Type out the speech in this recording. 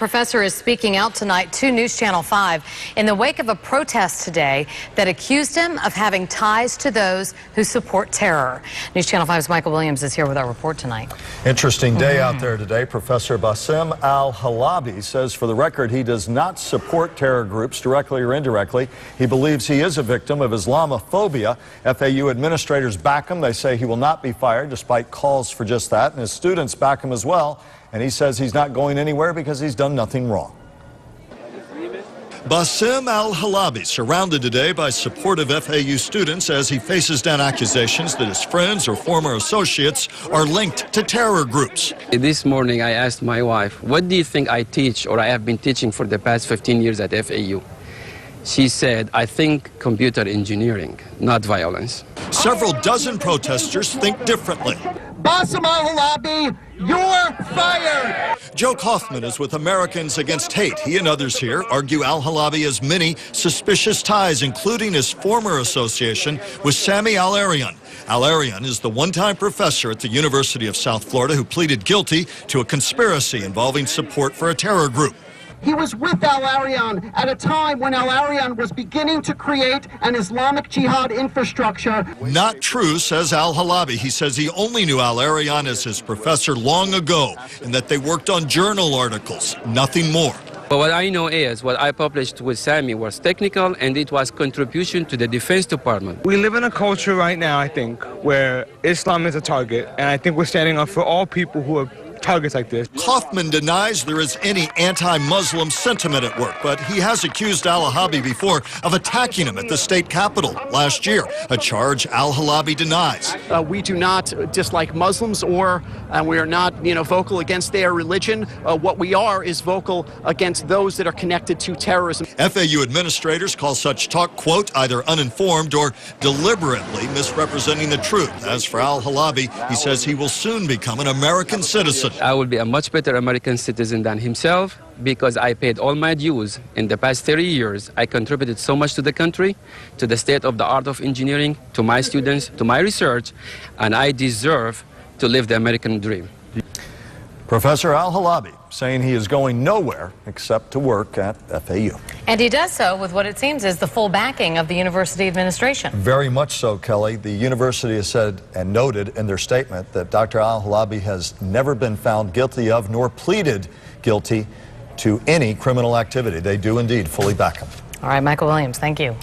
Professor is speaking out tonight to News Channel 5 in the wake of a protest today that accused him of having ties to those who support terror. News Channel 5's Michael Williams is here with our report tonight. Interesting day out there today. Professor Bassem Al-Halabi says, for the record, he does not support terror groups directly or indirectly. He believes he is a victim of Islamophobia. FAU administrators back him. They say he will not be fired despite calls for just that, and his students back him as well. And he says he's not going anywhere because he's done nothing wrong. Bassem Al-Halabi surrounded today by supportive FAU students as he faces down accusations that his friends or former associates are linked to terror groups. This morning I asked my wife, what do you think I teach or I have been teaching for the past 15 years at FAU? She said, I think computer engineering, not violence. Several dozen protesters think differently. Bassem Al-Halabi, you're fired! Joe Kaufman is with Americans Against Hate. He and others here argue Al-Halabi has many suspicious ties, including his former association with Sami Al-Arian. Al-Arian is the one-time professor at the University of South Florida who pleaded guilty to a conspiracy involving support for a terror group. He was with Al-Arian at a time when Al-Arian was beginning to create an Islamic Jihad infrastructure. Not true, says Al-Halabi. He says he only knew Al-Arian as his professor long ago and that they worked on journal articles, nothing more. But what I know is what I published with Sami was technical, and it was contribution to the Defense Department. We live in a culture right now, I think, where Islam is a target, and I think we're standing up for all people who are targets like this. Kaufman denies there is any anti-Muslim sentiment at work, but he has accused Al-Halabi before of attacking him at the state capitol last year, a charge Al-Halabi denies. We do not dislike Muslims, or we are not, vocal against their religion. What we are is vocal against those that are connected to terrorism. FAU administrators call such talk, quote, either uninformed or deliberately misrepresenting the truth. As for Al-Halabi, he says he will soon become an American citizen. I will be a much better American citizen than himself because I paid all my dues. In the past 30 years, I contributed so much to the country, to the state of the art of engineering, to my students, to my research, and I deserve to live the American dream. Professor Al-Halabi saying he is going nowhere except to work at FAU. And he does so with what it seems is the full backing of the university administration. Very much so, Kelly. The university has said and noted in their statement that Dr. Al-Halabi has never been found guilty of nor pleaded guilty to any criminal activity. They do indeed fully back him. All right, Michael Williams, thank you.